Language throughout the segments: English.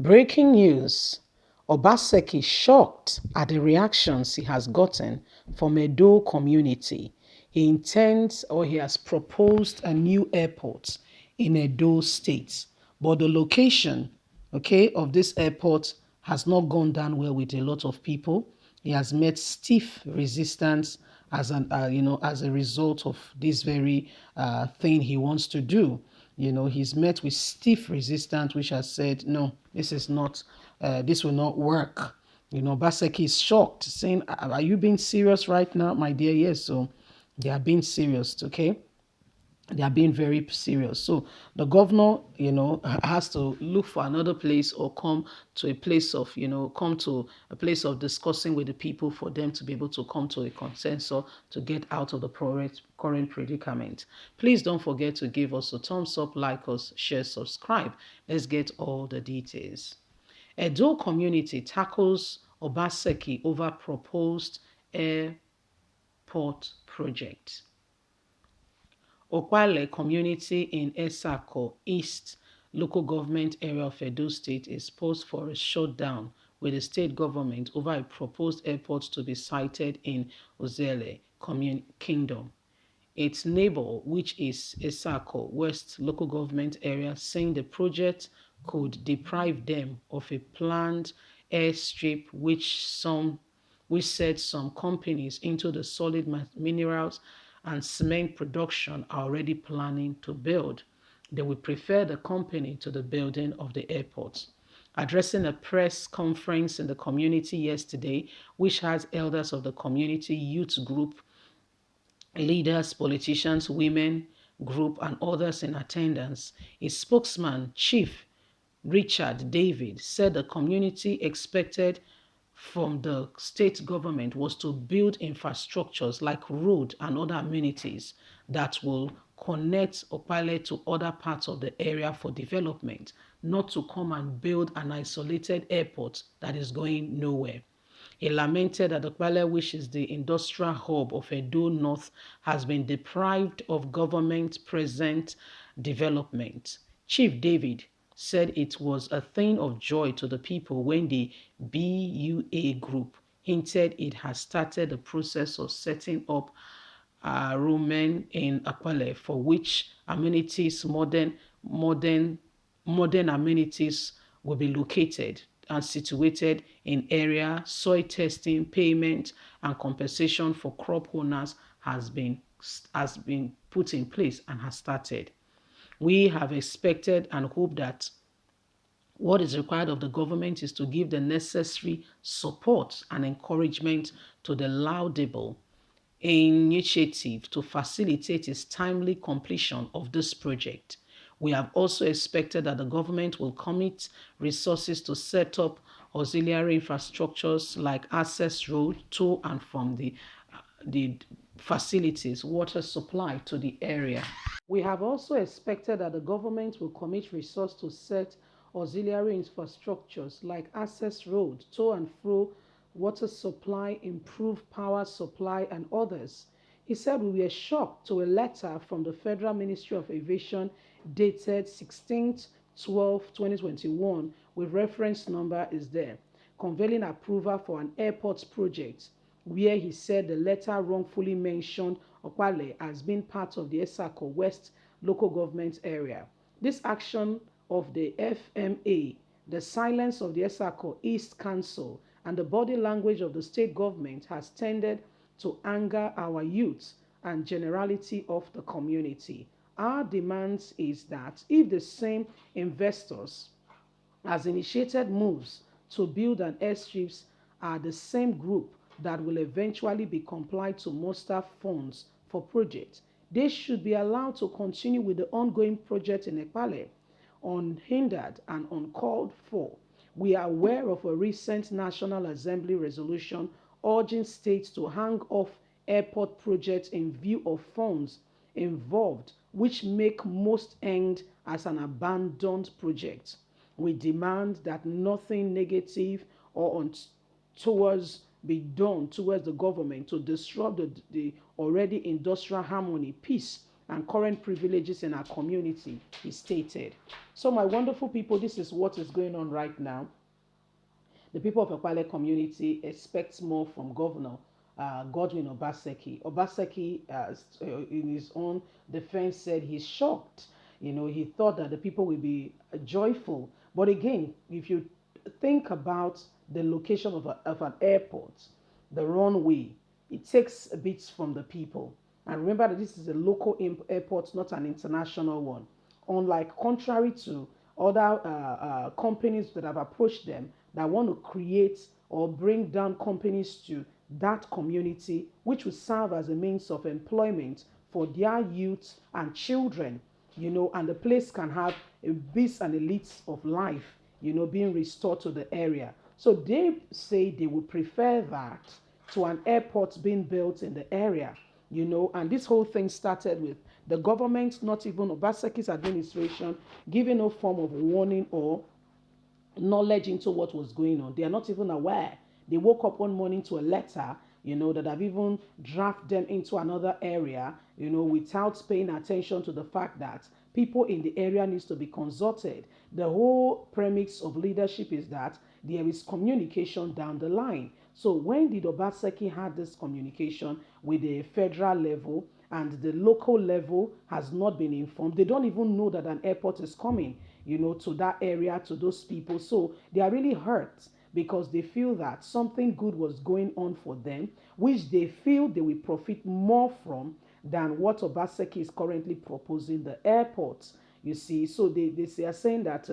Breaking news. Obaseki shocked at the reactions he has gotten from Edo community. He intends or he has proposed a new airport in Edo State. But the location, okay, of this airport has not gone down well with a lot of people. He has met stiff resistance as a result of this very thing he wants to do. He's met with stiff resistance, which has said, no, this will not work. Baseki is shocked, saying, are you being serious right now, my dear? Yes, so they are being serious, okay? They are being very serious. So the governor, has to look for another place or come to a place of, discussing with the people for them to be able to come to a consensus to get out of the current predicament. Please don't forget to give us a thumbs up, like us, share, subscribe. Let's get all the details. Edo community tackles Obaseki over proposed airport project. Țacķl community in Țacķl East local government area of Edo State is poised for a shutdown with the state government over a proposed airport to be sited in Țacķl Kingdom. Its neighbor, which is Țacķl West local government area, saying the project could deprive them of a planned airstrip which set some companies into the solid minerals and cement production are already planning to build. They will prefer the company to the building of the airport. Addressing a press conference in the community yesterday, which has elders of the community, youth group, leaders, politicians, women group, and others in attendance, a spokesman, Chief Richard David, said the community expected from the state government was to build infrastructures like road and other amenities that will connect Țacķl to other parts of the area for development, not to come and build an isolated airport that is going nowhere. He lamented that Țacķl, which is the industrial hub of Edo North, has been deprived of government present development. Chief David said it was a thing of joy to the people when the BUA group hinted it has started the process of setting up Roman in Țacķl, for which amenities, modern amenities will be located and situated in area. Soil testing, payment, and compensation for crop owners has been put in place and has started. We have expected and hope that what is required of the government is to give the necessary support and encouragement to the laudable initiative to facilitate its timely completion of this project. We have also expected that the government will commit resources to set up auxiliary infrastructures like access road to and from the facilities, water supply to the area. We have also expected that the government will commit resources to set auxiliary infrastructures like access road, to and fro, water supply, improved power supply, and others. He said we were shocked to a letter from the Federal Ministry of Aviation dated 16/12/2021 with reference number is there, conveying approval for an airport project where he said the letter wrongfully mentioned Țacķl as being part of the Țacķl West local government area. This action of the FMA, the silence of the Țacķl East Council, and the body language of the state government has tended to anger our youth and generality of the community. Our demand is that if the same investors has initiated moves to build an airstrips are the same group that will eventually be compliant to muster funds for projects, they should be allowed to continue with the ongoing project in Țacķl unhindered and uncalled for. We are aware of a recent National Assembly resolution urging states to hang off airport projects in view of funds involved, which make most end as an abandoned project. We demand that nothing negative or untoward be done towards the government to disrupt the already industrial harmony, peace, and current privileges in our community, he stated. So, my wonderful people, this is what is going on right now. The people of Ekwale community expect more from Governor Godwin Obaseki. Obaseki, in his own defense, said he's shocked. He thought that the people will be joyful. But again, if you think about the location of an airport, the runway, it takes a bit from the people. And remember that this is a local airport, not an international one. Unlike, contrary to other companies that have approached them that want to create or bring down companies to that community, which will serve as a means of employment for their youth and children, and the place can have a bit and elite of life, being restored to the area. So they say they would prefer that to an airport being built in the area, and this whole thing started with the government, not even Obaseki's administration, giving no form of warning or knowledge into what was going on. They are not even aware. They woke up one morning to a letter, that have even drafted them into another area, without paying attention to the fact that people in the area needs to be consulted. The whole premise of leadership is that there is communication down the line. So when did Obaseki had this communication with the federal level and the local level has not been informed? They don't even know that an airport is coming, to that area, to those people. So they are really hurt because they feel that something good was going on for them, which they feel they will profit more from than what Obaseki is currently proposing the airports. You see, so they are saying that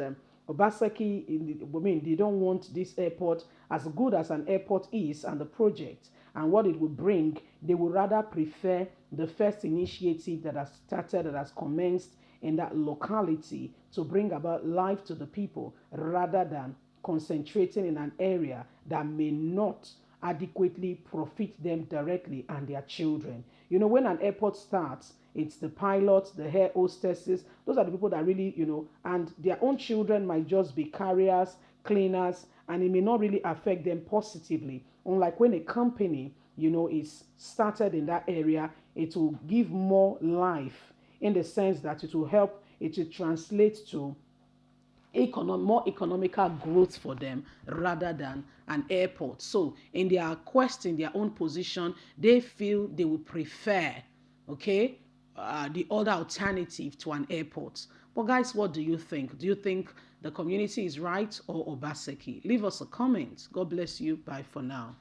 Obaseki, they don't want this airport, as good as an airport is and the project and what it will bring. They would rather prefer the first initiative that has started, that has commenced in that locality to bring about life to the people, rather than concentrating in an area that may not adequately profit them directly and their children. When an airport starts, it's the pilots, the air hostesses, those are the people that really, and their own children might just be carriers, cleaners, and it may not really affect them positively. Unlike when a company, is started in that area, it will give more life, in the sense that it will help, it will translate to more economical growth for them rather than an airport. So in their quest, in their own position, they feel they would prefer, okay, the other alternative to an airport. But guys, what do you think? Do you think the community is right or Obaseki? Leave us a comment. God bless you. Bye for now.